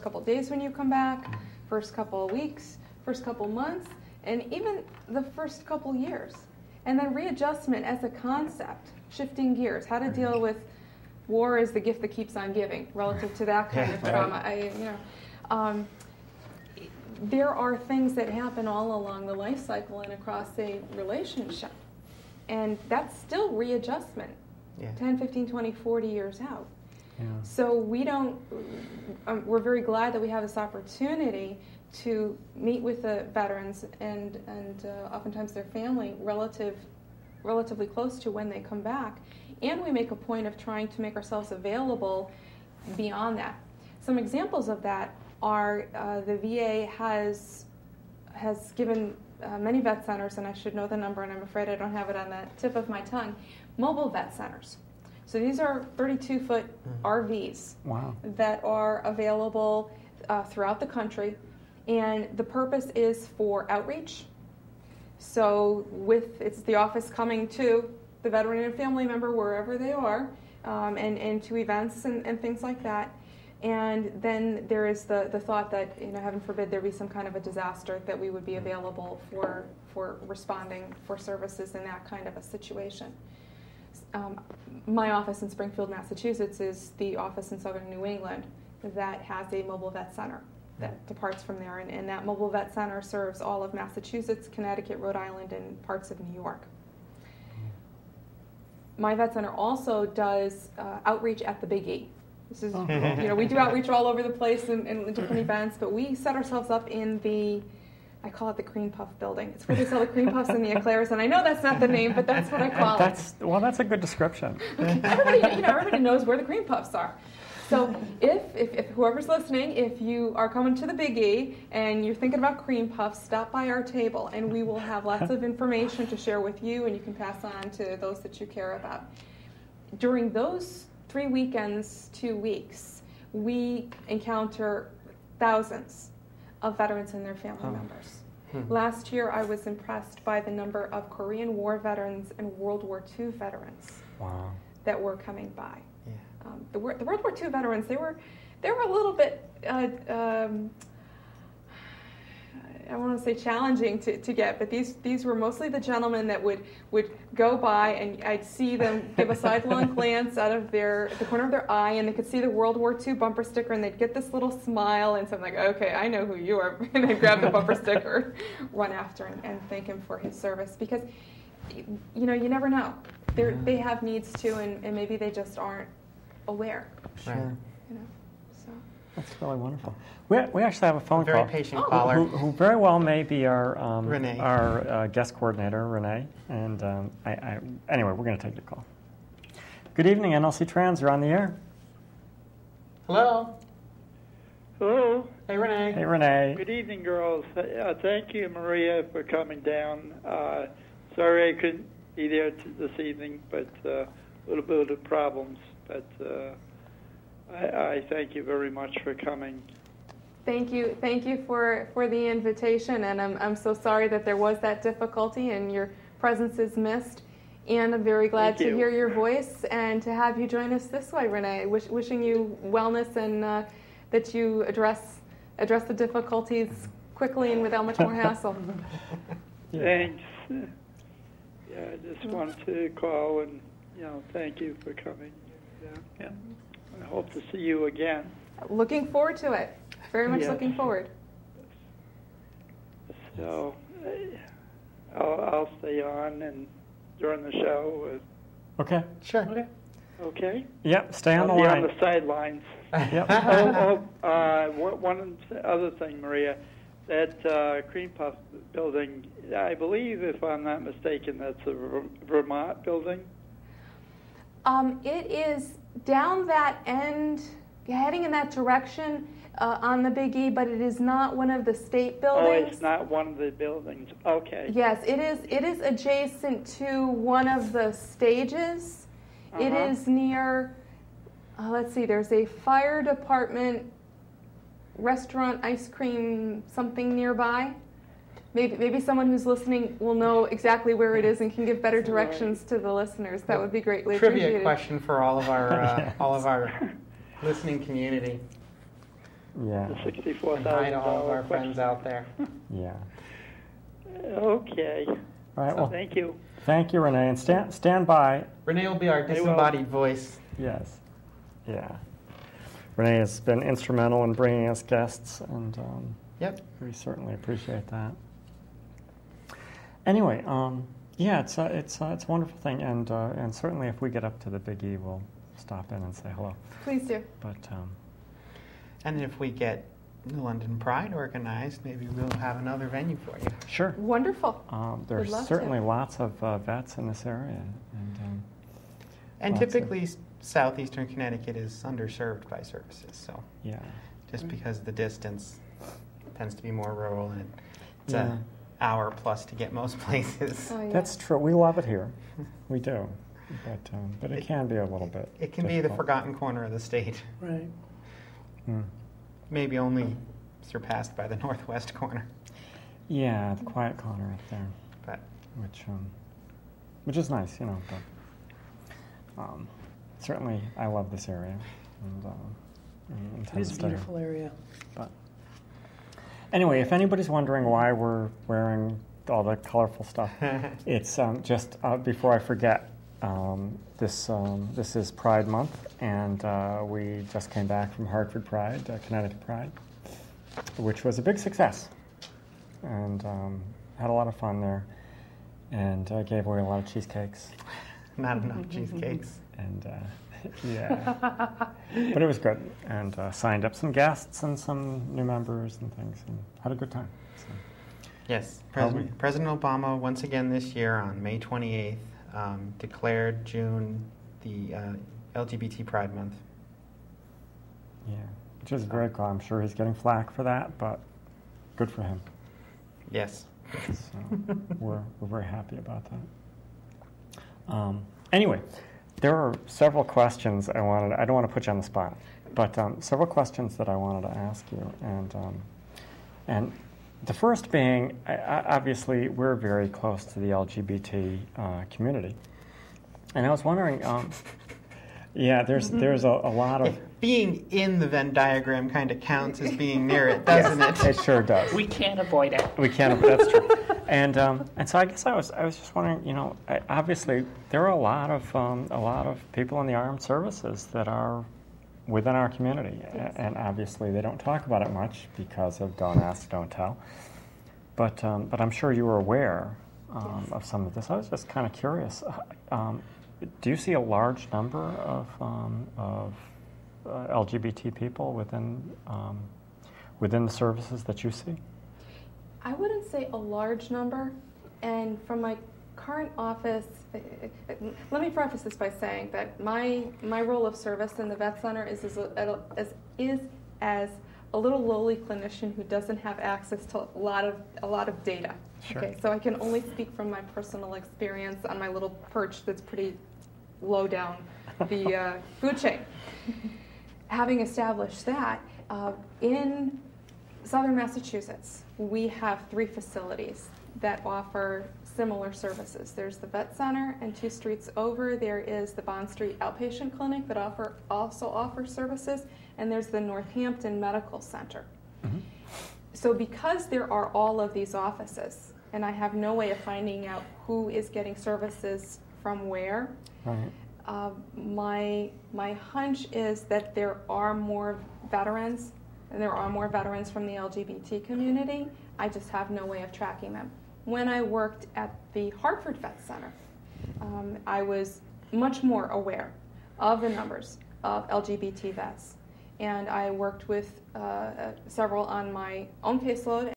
couple days when you come back, first couple of weeks, first couple months, and even the first couple years. And then readjustment as a concept, shifting gears, how to deal with war is the gift that keeps on giving relative to that kind of trauma. There are things that happen all along the life cycle and across a relationship. And that's still readjustment, 10, 15, 20, 40 years out. Yeah. So we don't, we're very glad that we have this opportunity to meet with the veterans and oftentimes their family relatively close to when they come back. And we make a point of trying to make ourselves available beyond that. Some examples of that are the VA has given many vet centers, and I should know the number, and I'm afraid I don't have it on the tip of my tongue, mobile vet centers. So these are 32-foot RVs that are available throughout the country, and the purpose is for outreach. So it's the office coming to the veteran and family member wherever they are, and to events and things like that. And then there is the thought that, heaven forbid, there be some kind of a disaster, that we would be available for responding for services in that kind of a situation. My office in Springfield, Massachusetts is the office in southern New England that has a mobile vet center that departs from there. And that mobile vet center serves all of Massachusetts, Connecticut, Rhode Island, and parts of New York. My vet center also does outreach at the Big E. This is, we do outreach all over the place in different events, but we set ourselves up in I call it the Cream Puff building. It's where they sell the cream puffs and the eclairs, and I know that's not the name, but that's what I call it. Well, that's a good description. Okay. Everybody knows where the cream puffs are. So if whoever's listening, if you are coming to the Big E and you're thinking about cream puffs, stop by our table, and we will have lots of information to share with you, and you can pass on to those that you care about. During those 3 weekends, 2 weeks, we encounter thousands of veterans and their family members. Last year, I was impressed by the number of Korean War veterans and World War II veterans that were coming by. Yeah. The World War II veterans, they were a little bit, I want to say challenging to get, but these were mostly the gentlemen that would go by, and I'd see them give a sidelong glance out of the corner of their eye, and they could see the World War II bumper sticker, and they'd get this little smile, and so I'm like, okay, I know who you are, and I'd grab the bumper sticker, run after him, and thank him for his service, because you never know. They have needs too, and maybe they just aren't aware. Sure. So. That's really wonderful. We actually have a phone call. Very patient caller. Who very well may be our Renee. Our guest coordinator, Renee. And anyway, we're going to take your call. Good evening, NLC Trans. You're on the air. Hello. Hello. Hey, Renee. Hey, Renee. Good evening, girls. Thank you, Maria, for coming down. Sorry I couldn't be there this evening, but a little bit of problems. But I thank you very much for coming. Thank you for the invitation, and I'm so sorry that there was that difficulty and your presence is missed. And I'm very glad to hear your voice and to have you join us this way, Renee. Wishing you wellness and that you address the difficulties quickly and without much more hassle. Thanks. Yeah, I just wanted to call and thank you for coming. Yeah. I hope to see you again. Looking forward to it. Very much looking forward. So I'll stay on and during the show. Okay. Sure. Okay. Yep. Stay on the I'll be line. on the sidelines. Yep. One other thing, Maria, that Cream Puff building, I believe, if I'm not mistaken, that's a Vermont building. It is down that end, heading in that direction on the Big E, but it is not one of the state buildings. Oh, it's not one of the buildings. Okay. Yes, it is adjacent to one of the stages. It is near, let's see, there's a fire department, restaurant, ice cream, something nearby. Maybe someone who's listening will know exactly where it is and can give better directions to the listeners. That would be greatly appreciated. Trivia question for all of our listening community. Yeah. The $64,000 Hi to all of our question. friends out there. Yeah. Okay. All right. Well, Thank you. thank you, Renee, and stand by. Renee will be our disembodied voice. Yes. Yeah. Renee has been instrumental in bringing us guests, and Yep. we certainly appreciate that. Anyway, yeah, it's a wonderful thing, and certainly if we get up to the Big E, we'll stop in and say hello. Please do. But And if we get the London Pride organized, maybe we'll have another venue for you. sure. Wonderful. There's Would love certainly to. lots of vets in this area, And Lots of- typically, southeastern Connecticut is underserved by services, so yeah. just because the distance tends to be more rural, and it's Yeah. an hour plus to get most places. Oh, yeah. That's true. We love it here. We do. But it can be a little bit It can be the difficult. forgotten corner of the state, Right. Mm. maybe only surpassed by the northwest corner. Yeah, the quiet corner up there, But which is nice, you know. But certainly, I love this area, and intend It is to a stay here. beautiful area. But anyway, if anybody's wondering why we're wearing all the colorful stuff, it's just before I forget. This is Pride Month, and we just came back from Hartford Pride, Connecticut Pride, which was a big success, and had a lot of fun there, and gave away a lot of cheesecakes, not enough cheesecakes. and yeah, but it was good, and signed up some guests and some new members and things, and had a good time. So. Yes, How we- President Obama once again this year on May 28th declared June the LGBT Pride Month. Yeah, which is very cool. I'm sure he's getting flack for that, but good for him. Yes. So we're very happy about that. Anyway, there are several questions I don't want to put you on the spot, but several questions that I wanted to ask you, and the first being, obviously, we're very close to the LGBT community, and I was wondering, yeah, there's a lot of Being in the Venn diagram kind of counts as being near it, doesn't it? it sure does. We can't avoid it. We can't. That's true. And so I guess I was just wondering. You know, obviously there are a lot of people in the armed services that are within our community, and obviously they don't talk about it much because of don't ask, don't tell. But I'm sure you were aware of some of this. I was just kind of curious. Do you see a large number of LGBT people within the services that you see? I wouldn't say a large number, and from my current office, let me preface this by saying that my role of service in the Vet Center is as a little lowly clinician who doesn't have access to a lot of data. Sure. Okay, so I can only speak from my personal experience on my little perch that's pretty low down the food chain. Having established that, in Southern Massachusetts, we have 3 facilities that offer similar services. There's the Vet Center, and 2 streets over there is the Bond Street Outpatient Clinic that also offers services, and there's the Northampton Medical Center. Mm-hmm. So because there are all of these offices, and I have no way of finding out who is getting services from where, right. My hunch is that there are more veterans, and there are more veterans from the LGBT community. I just have no way of tracking them. When I worked at the Hartford Vet Center, I was much more aware of the numbers of LGBT vets, and I worked with several on my own caseload